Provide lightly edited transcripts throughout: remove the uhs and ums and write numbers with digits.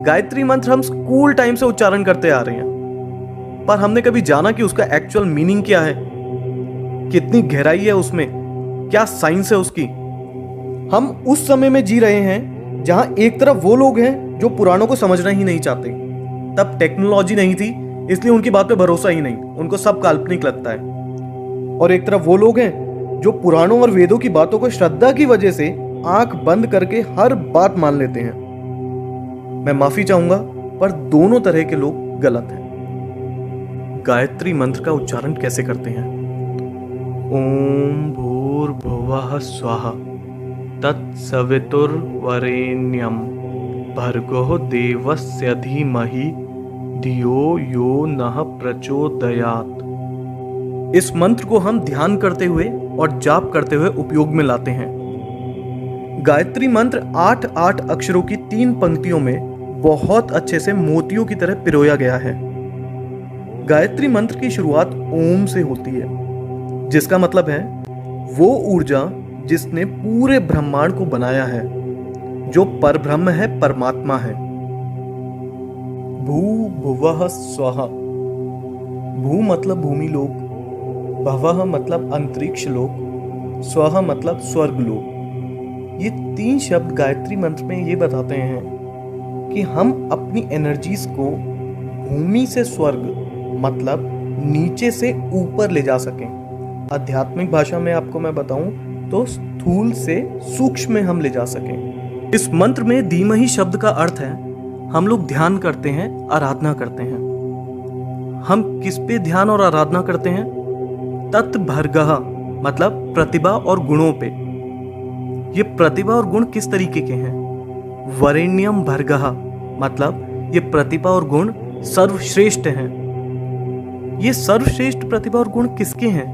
गायत्री मंत्र हम school time से उच्चारण करते आ रहे हैं, पर हमने कभी जाना कि उसका एक्चुअल मीनिंग क्या है, कितनी गहराई है उसमें, क्या साइंस है उसकी। हम उस समय में जी रहे हैं जहां एक तरफ वो लोग हैं जो पुराणों को समझना ही नहीं चाहते। तब टेक्नोलॉजी नहीं थी, इसलिए उनकी बात पे भरोसा ही नहीं, उनको सब काल्पनिक लगता है। और एक तरफ वो लोग हैं जो पुराणों और वेदों की बातों को श्रद्धा की वजह से आंख बंद करके हर बात मान लेते हैं। मैं माफी चाहूंगा, पर दोनों तरह के लोग गलत हैं। गायत्री मंत्र का उच्चारण कैसे करते हैं? ओम भूर्भुवः स्वः तत्सवितुर्वरेण्यं भर्गो देवस्य धीमहि धियो यो नः प्रचोदयात्। इस मंत्र को हम ध्यान करते हुए और जाप करते हुए उपयोग में लाते हैं। गायत्री मंत्र 8 अक्षरों की 3 पंक्तियों में बहुत अच्छे से मोतियों की तरह पिरोया गया है। गायत्री मंत्र की शुरुआत ओम से होती है, जिसका मतलब है वो ऊर्जा जिसने पूरे ब्रह्मांड को बनाया है, जो परब्रह्म है, परमात्मा है। भू भुवः स्वः। भू मतलब भूमि लोक, भवः मतलब अंतरिक्ष लोक, स्वः मतलब स्वर्ग लोक। ये 3 शब्द गायत्री मंत्र में ये बताते हैं कि हम अपनी एनर्जीज को भूमि से स्वर्ग मतलब नीचे से ऊपर ले जा सकें। आध्यात्मिक भाषा में आपको मैं बताऊं तो स्थूल से सूक्ष्म में हम ले जा सकें। इस मंत्र में धीमहि शब्द का अर्थ है हम लोग ध्यान करते हैं, आराधना करते हैं। हम किस पे ध्यान और आराधना करते हैं? तत्भर्गः मतलब प्रतिभा और गुणों पे। ये प्रतिभा और गुण किस तरीके के हैं? वरेण्यम भर्गः मतलब ये प्रतिभा और गुण सर्वश्रेष्ठ हैं। ये सर्वश्रेष्ठ प्रतिभा और गुण किसके हैं?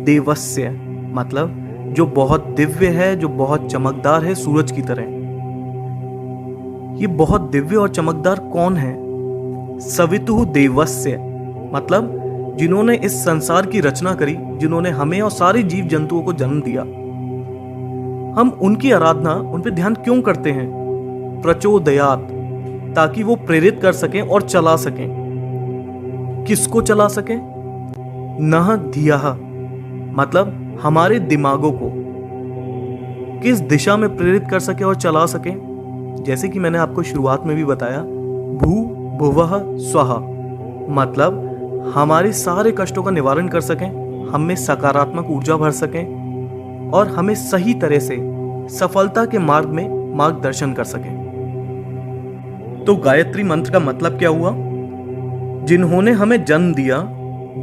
देवस्य मतलब जो बहुत दिव्य है, जो बहुत चमकदार है, सूरज की तरह। ये बहुत दिव्य और चमकदार कौन है? सवितुः देवस्य मतलब जिन्होंने इस संसार की रचना करी, जिन्होंने हमें और सारे जीव जंतुओं को जन्म दिया। हम उनकी आराधना, उन पे ध्यान क्यों करते हैं? प्रचोदयात्, ताकि वो प्रेरित कर सकें और चला सकें। किसको चला सकें? नः धियः मतलब हमारे दिमागों को किस दिशा में प्रेरित कर सके और चला सके। जैसे कि मैंने आपको शुरुआत में भी बताया, भू भुवः स्वः मतलब हमारे सारे कष्टों का निवारण कर सकें, हम में सकारात्मक ऊर्जा भर सकें और हमें सही तरह से सफलता के मार्ग में मार्गदर्शन कर सकें। तो गायत्री मंत्र का मतलब क्या हुआ? जिन्होंने हमें जन्म दिया,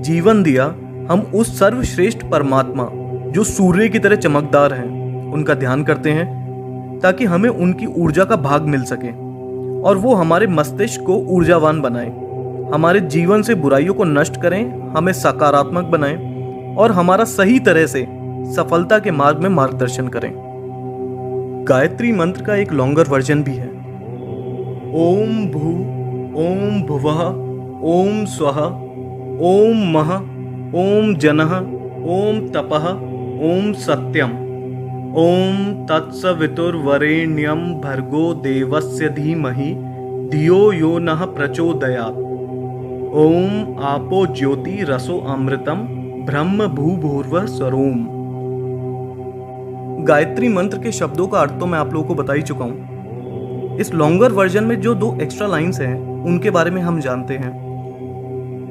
जीवन दिया, हम उस सर्वश्रेष्ठ परमात्मा जो सूर्य की तरह चमकदार हैं, उनका ध्यान करते हैं ताकि हमें उनकी ऊर्जा का भाग मिल सके और वो हमारे मस्तिष्क को ऊर्जावान बनाएं, हमारे जीवन से बुराइयों को नष्ट करें, हमें सकारात्मक बनाएं और हमारा सही तरह से सफलता के मार्ग में मार्गदर्शन करें। गायत्री मंत्र का एक लॉन्गर वर्जन भी है। ओम भू, ओम भुवः, ओम स्वः, ओम मः, ओम जनः, ओम तपः, ओम सत्यम, ओम तत्सवितुर्वरेण्यं भर्गो देवस्य धीमहि धियो यो नः प्रचोदयात्। ओम आपो ज्योति रसो अमृतम ब्रह्म भूभुर्वः स्वरोम। गायत्री मंत्र के शब्दों का अर्थ तो मैं आप लोगों को बता ही चुका हूं। इस लॉन्गर वर्जन में जो 2 एक्स्ट्रा लाइंस हैं उनके बारे में हम जानते हैं।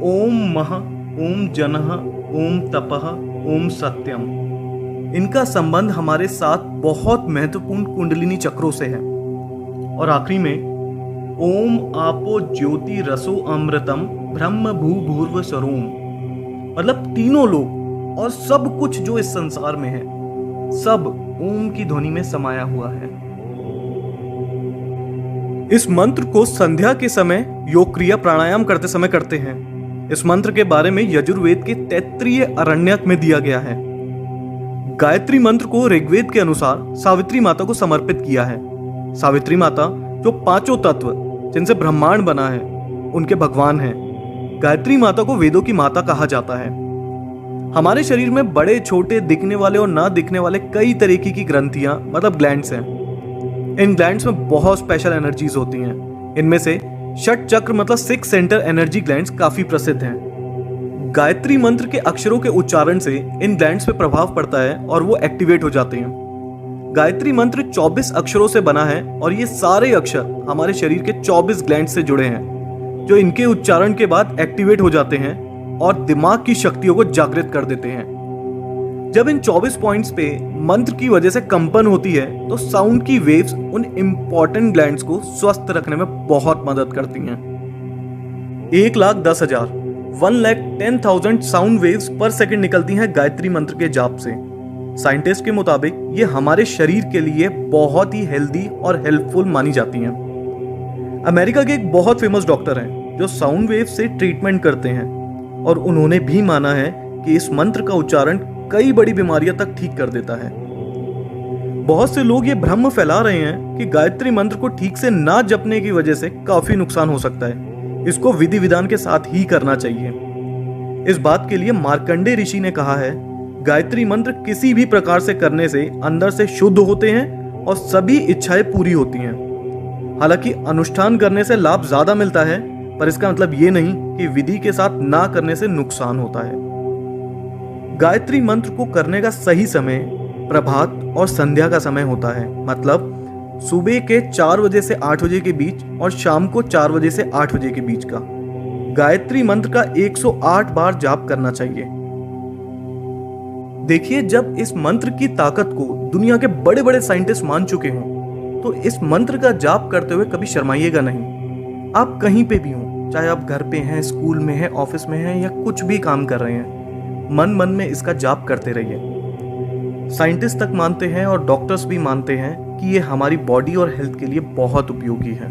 ओम मः, ओम जनः, ओम तपः, ओम सत्यम। इनका संबंध हमारे साथ बहुत महत्वपूर्ण कुंडलिनी चक्रों से है। और आखिरी में ओम आपो ज्योति रसो अमृतम ब्रह्म भूभुर्वः स्वरोम मतलब तीनों लोग और सब कुछ जो इस संसार में है, सब ओम की ध्वनि में समाया हुआ है। इस मंत्र को संध्या के समय योग क्रिया प्राणायाम करते समय करते हैं। इस मंत्र के बारे में यजुर्वेद के तैत्तिरीय आरण्यक में दिया गया है। गायत्री मंत्र को ऋग्वेद के अनुसार सावित्री माता को समर्पित किया है। सावित्री माता जो 5 तत्व जिनसे ब्रह्मांड बना है, उनके भगवान हैं। गायत्री माता को वेदों की माता कहा जाता है। हमारे शरीर में बड़े छोटे दिखने वाले और ना दिखने वाले कई तरीके की ग्रंथियां मतलब ग्लैंड्स हैं। इन ग्लैंड्स में बहुत स्पेशल एनर्जीज होती हैं इनमें से षट चक्र मतलब 6 सेंटर एनर्जी ग्लैंड्स काफी प्रसिद्ध हैं। गायत्री मंत्र के अक्षरों के उच्चारण से इन ग्लैंड्स पे प्रभाव पड़ता है और वो एक्टिवेट हो जाते हैं। गायत्री मंत्र 24 अक्षरों से बना है और ये सारे अक्षर हमारे शरीर के 24 ग्लैंड्स से जुड़े हैं, जो इनके उच्चारण के बाद एक्टिवेट हो जाते हैं और दिमाग की शक्तियों को जागृत कर देते हैं। जब इन 24 पॉइंट्स पे मंत्र की वजह से कंपन होती है तो साउंड की वेव्स उन इंपॉर्टेंट ग्लैंड्स को स्वस्थ रखने में बहुत मदद करती हैं। 1,10,000 1,10,000 साउंड वेव्स पर सेकंड निकलती हैं गायत्री मंत्र के जाप से। साइंटिस्ट के मुताबिक ये हमारे शरीर के लिए बहुत ही हेल्दी और हेल्पफुल मानी जाती हैं। अमेरिका के एक बहुत फेमस डॉक्टर हैं जो साउंड वेव से ट्रीटमेंट करते हैं और उन्होंने भी माना है कि इस मंत्र का उच्चारण कई बड़ी बीमारियां तक ठीक कर देता है। बहुत से लोग ये भ्रम फैला रहे हैं कि गायत्री मंत्र को ठीक से ना जपने की वजह से काफी नुकसान हो सकता है, इसको विधि विधान के साथ ही करना चाहिए। इस बात के लिए मार्कंडे ऋषि ने कहा है, गायत्री मंत्र किसी भी प्रकार से करने से अंदर से शुद्ध होते हैं और सभी इच्छाएं पूरी होती हैं। हालांकि अनुष्ठान करने से लाभ ज्यादा मिलता है, पर इसका मतलब ये नहीं कि विधि के साथ ना करने से नुकसान होता है। गायत्री मंत्र को करने का सही समय प्रभात और संध्या का समय होता है, मतलब सुबह के 4 बजे से 8 बजे के बीच और शाम को 4 बजे से 8 बजे के बीच का। गायत्री मंत्र का 108 बार जाप करना चाहिए। देखिए, जब इस मंत्र की ताकत को दुनिया के बड़े बड़े साइंटिस्ट मान चुके हों तो इस मंत्र का जाप करते हुए कभी शर्माइएगा नहीं। आप कहीं पे भी हों, चाहे आप घर पे हैं, स्कूल में हैं, ऑफिस में हैं या कुछ भी काम कर रहे हैं, मन मन में इसका जाप करते रहिए। साइंटिस्ट तक मानते हैं और डॉक्टर्स भी मानते हैं कि ये हमारी बॉडी और हेल्थ के लिए बहुत उपयोगी है।